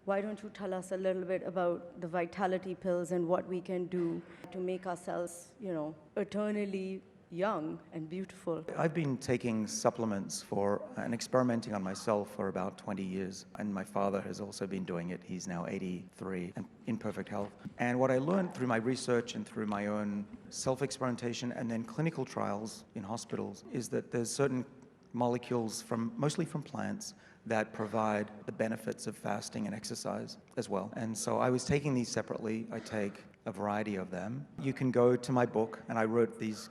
Why don't you tell us a little bit about the vitality pills and what we can do to make ourselves, eternally young and beautiful? I've been taking supplements and experimenting on myself for about 20 years, and my father has also been doing it. He's now 83 and in perfect health. And what I learned through my research and through my own self-experimentation and then clinical trials in hospitals is that there's certain molecules mostly from plants that provide the benefits of fasting and exercise as well. And so I was taking these separately. I take a variety of them. You can go to my book, and I wrote these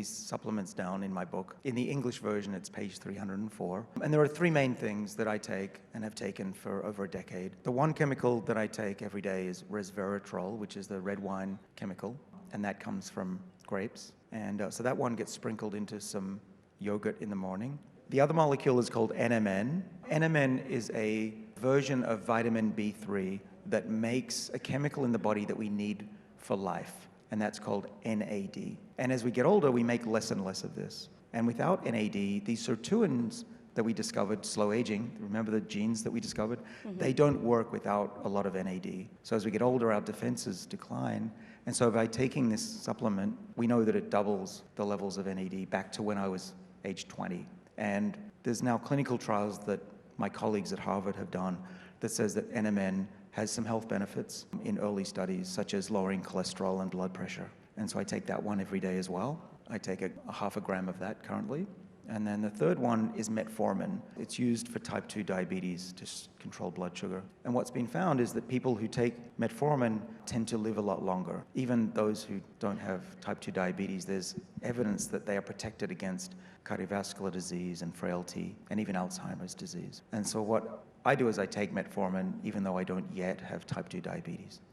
supplements down in my book. In the English version, it's page 304. And there are three main things that I take and have taken for over a decade. The one chemical that I take every day is resveratrol, which is the red wine chemical, and that comes from grapes. And so that one gets sprinkled into some yogurt in the morning. The other molecule is called NMN. NMN is a version of vitamin B3 that makes a chemical in the body that we need for life, and that's called NAD. And as we get older, we make less and less of this. And without NAD, these sirtuins that we discovered, slow aging, remember the genes that we discovered? Mm-hmm. They don't work without a lot of NAD. So as we get older, our defenses decline. And so by taking this supplement, we know that it doubles the levels of NAD back to when I was age 20. And there's now clinical trials that my colleagues at Harvard have done that says that NMN has some health benefits in early studies, such as lowering cholesterol and blood pressure. And so I take that one every day as well. I take a half a gram of that currently. And then the third one is metformin. It's used for type 2 diabetes to control blood sugar. And what's been found is that people who take metformin tend to live a lot longer. Even those who don't have type 2 diabetes, there's evidence that they are protected against cardiovascular disease and frailty and even Alzheimer's disease. And so what I do is I take metformin even though I don't yet have type 2 diabetes.